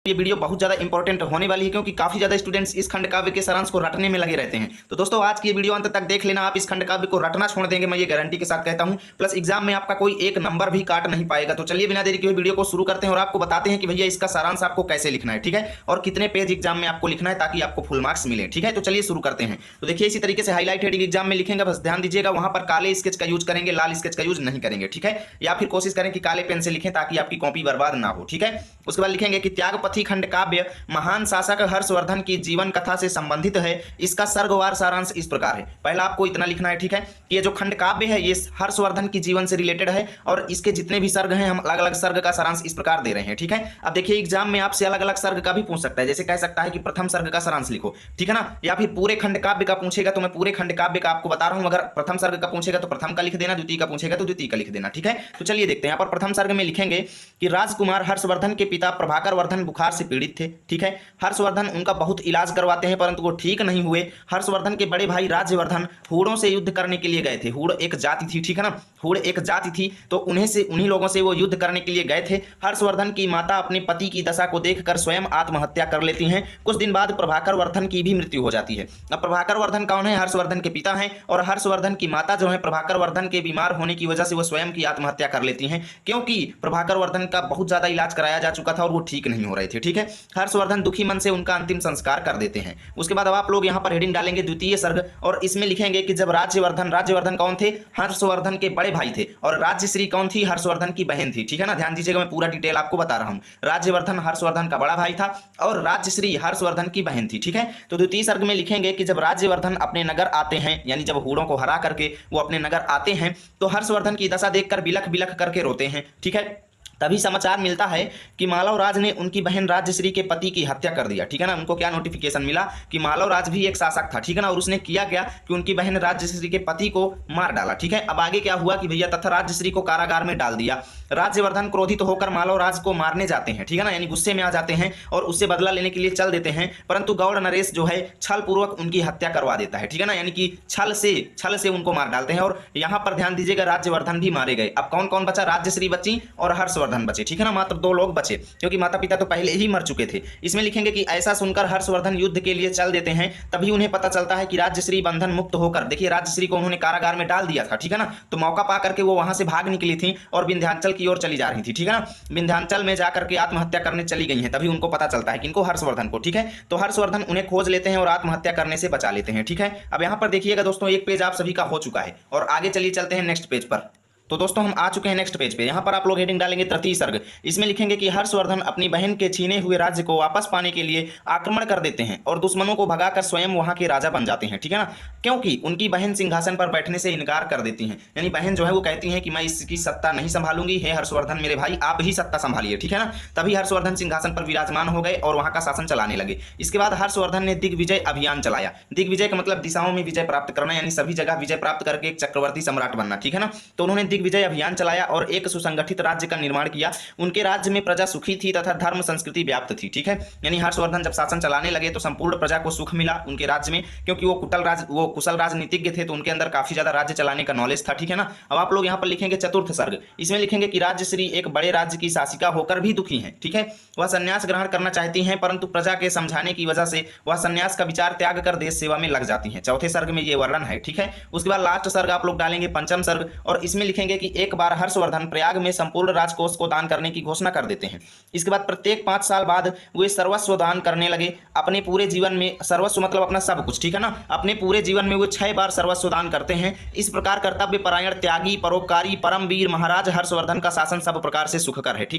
ये वीडियो बहुत ज़्यादा इंपॉर्टेंट होने वाली है क्योंकि काफ़ी ज़्यादा स्टूडेंट्स इस खंड काव्य के सारांश को रटने में लगे रहते हैं। तो दोस्तों आज की ये वीडियो अंत तक देख लेना, आप इस खंड काव्य को रटना छोड़ देंगे, मैं ये गारंटी के साथ कहता हूं। प्लस एग्जाम में आपका कोई एक नंबर भी काट नहीं पाएगा। तो चलिए बिना देरी के वीडियो को शुरू करते हैं और आपको बताते हैं कि भैया इसका सारांश आपको कैसे लिखना है, ठीक है, और कितने पेज एग्जाम में आपको लिखना है ताकि आपको फुल मार्क्स मिले, ठीक है। तो चलिए शुरू करते हैं। तो देखिए इसी तरीके से हाईलाइट हेडिंग एग्जाम में लिखेंगे, बस ध्यान दीजिएगा वहां पर काले स्केच का यूज करेंगे, लाल स्केच का यूज नहीं करेंगे, ठीक है। या फिर कोशिश करें कि काले पेन से लिखें ताकि आपकी कॉपी बर्बाद ना हो, ठीक है। उसके बाद लिखेंगे कि त्यागपथी खंड काव्य महान शासक हर्षवर्धन की जीवन कथा से संबंधित है। इसका सर्गवार सारांश इस प्रकार है। पहला आपको इतना लिखना है, ठीक है, कि ये जो खंड काव्य है ये हर्षवर्धन की जीवन से रिलेटेड है और इसके जितने भी सर्ग हैं हम अलग अलग सर्ग का सारांश इस प्रकार दे रहे हैं, ठीक है। अब देखिए एग्जाम में आपसे अलग अलग सर्ग का भी पूछ सकता है, जैसे कह सकता है कि प्रथम सर्ग का सारांश लिखो, ठीक है ना, या फिर पूरे खंड काव्य का पूछेगा तो मैं पूरे खंड काव्य का आपको बता रहा हूं। अगर प्रथम सर्ग का पूछेगा तो प्रथम का लिख देना, द्वितीय का पूछेगा तो द्वितीय का लिख देना, ठीक है। तो चलिए देखते हैं। यहाँ पर प्रथम सर्ग में लिखेंगे कि राजकुमार हर्षवर्धन के पिता प्रभाकर वर्धन बुखार से पीड़ित थे, ठीक है। हर्षवर्धन उनका बहुत इलाज करवाते हैं परंतु वो ठीक नहीं हुए। हर्षवर्धन के बड़े भाई राज्यवर्धन हूणों से युद्ध करने के लिए गए थे। हूण एक जाति थी, ठीक है ना, हूण एक जाति थी, तो उन्हीं लोगों से वो युद्ध करने के लिए गए थे। हर्षवर्धन की माता अपने पति की दशा को देखकर स्वयं आत्महत्या कर लेती हैं। कुछ दिन बाद प्रभाकर वर्धन की भी मृत्यु हो जाती है। अब प्रभाकर वर्धन कौन है? हर्षवर्धन के पिता हैं और हर्षवर्धन की माता जो है प्रभाकर वर्धन के बीमार होने की वजह से वो स्वयं की आत्महत्या कर लेती हैं, क्योंकि प्रभाकर वर्धन का बहुत ज्यादा इलाज कराया जा चुका था और वो ठीक नहीं हो रहे थे, ठीक है। हर्षवर्धन दुखी मन से उनका अंतिम संस्कार कर देते हैं। उसके बाद अब आप लोग यहाँ पर हेडिंग डालेंगे द्वितीय सर्ग और इसमें लिखेंगे कि जब राज्यवर्धन कौन थे? हर्षवर्धन के बड़े भाई थे और राज्यश्री कौन थी? हर्षवर्धन की बहन थी, ठीक है ना। ध्यान दीजिएगा, मैं पूरा डिटेल आपको बता रहा हूं। राज्यवर्धन हर्षवर्धन का बड़ा भाई था और राज्यश्री हर्षवर्धन की बहन थी, ठीक है। तो द्वितीय सर्ग में लिखेंगे कि जब राज्यवर्धन अपने नगर आते हैं, यानी जब हूणों को हरा करके वो अपने नगर आते हैं तो हर्षवर्धन की दशा देखकर बिलख बिलख करके रोते हैं, ठीक है। तभी समाचार मिलता है कि मालवराज ने उनकी बहन राज्यश्री के पति की हत्या कर दिया, ठीक है ना। उनको क्या नोटिफिकेशन मिला कि मालवराज भी एक शासक था, ठीक है ना, और उसने किया क्या कि उनकी बहन राज्यश्री के पति को मार डाला, ठीक है। अब आगे क्या हुआ कि भैया तथा राज्यश्री को कारागार में डाल दिया। राज्यवर्धन क्रोधित होकर मालवराज को मारने जाते हैं, ठीक है ना, यानी गुस्से में आ जाते हैं और उससे बदला लेने के लिए चल देते हैं, परंतु गौड़ नरेश जो है छल पूर्वक उनकी हत्या करवा देता है, ठीक है ना, यानी कि छल से उनको मार डालते हैं। और यहां पर ध्यान दीजिएगा राज्यवर्धन भी मारे गए। अब कौन कौन बचा? राज्यश्री बची और हर्षवर्धन बचे, ठीक है ना, मात्र दो लोग बचे क्योंकि माता पिता तो पहले ही मर चुके थे। इसमें लिखेंगे कि ऐसा सुनकर हर्षवर्धन युद्ध के लिए चल देते हैं। तभी उन्हें पता चलता है कि राज्यश्री बंधन मुक्त होकर, देखिए राज्यश्री को उन्होंने कारागार में डाल दिया था, ठीक है ना, तो मौका पा करके वो वहां से भाग निकली थी और विंध्याचल की ओर चली जा रही थी, ठीक है ना, विंध्याचल में जाकर के आत्महत्या करने चली गई हैं। तभी उनको पता चलता है कि इनको हर्षवर्धन को, ठीक है, तो हर्षवर्धन उन्हें खोज लेते हैं और आत्महत्या करने से बचा लेते हैं, ठीक है। अब यहां पर देखिएगा दोस्तों एक पेज आप सभी का हो चुका है और आगे चलिए चलते हैं नेक्स्ट पेज पर। तो दोस्तों हम आ चुके हैं नेक्स्ट पेज पे। यहाँ पर आप लोग हेडिंग डालेंगे तृतीय सर्ग। इसमें लिखेंगे कि हर्षवर्धन अपनी बहन के छीने हुए राज्य को वापस पाने के लिए आक्रमण कर देते हैं और दुश्मनों को भगाकर स्वयं वहां के राजा बन जाते हैं, ठीक है ना, क्योंकि उनकी बहन सिंहासन पर बैठने से इनकार कर देती हैं। यानी बहन जो है वो कहती है कि मैं इसकी सत्ता नहीं संभालूंगी, हे हर्षवर्धन मेरे भाई आप ही सत्ता संभालिए, ठीक है ना। तभी हर्षवर्धन सिंहासन पर विराजमान हो गए और वहां का शासन चलाने लगे। इसके बाद हर्षवर्धन ने दिग्विजय अभियान चलाया। दिग्विजय का मतलब दिशाओं में विजय प्राप्त करना, यानी सभी जगह विजय प्राप्त करके एक चक्रवर्ती सम्राट बनना, ठीक है ना। तो उन्होंने दिग्विजय अभियान चलाया और एक सुसंगठित राज्य का निर्माण किया। उनके राज्य में प्रजा सुखी थी तथा धर्म संस्कृति व्याप्त थी, ठीक है। यानी हर्षवर्धन जब शासन चलाने लगे तो संपूर्ण प्रजा को सुख मिला उनके राज्य में, क्योंकि वो कुशल राजनीतिज्ञ थे, तो उनके अंदर काफी ज्यादा राज्य चलाने का नॉलेज था, ठीक है ना। अब आप लोग यहाँ पर लिखेंगे चतुर्थ सर्ग। इसमें लिखेंगे कि राज्यश्री एक बड़े राज्य की शासिका होकर भी दुखी है, ठीक है। वह संन्यास ग्रहण करना चाहती हैं परंतु प्रजा के समझाने की वजह से वह संन्यास का विचार त्याग कर देश सेवा में लग जाती हैं। चौथे सर्ग में ये वर्णन है, ठीक है। उसके बाद लास्ट सर्ग आप लोग डालेंगे पंचम सर्ग और इसमें लिखेंगे कि एक बार हर्षवर्धन प्रयाग में संपूर्ण राजकोष को दान करने की घोषणा कर देते हैं। इसके बाद प्रत्येक 5 साल बाद वे सर्वस्व दान करने लगे। अपने पूरे जीवन में सर्वस्व मतलब अपना सब कुछ, ठीक है ना, अपने पूरे जीवन में वो 6 बार सर्वस्व दान करते हैं। इस प्रकार कर्तव्य परायण त्यागी परोपकारी परमवीर महाराज हर्षवर्धन का शासन सब प्रकार से सुखकर है, ठीक।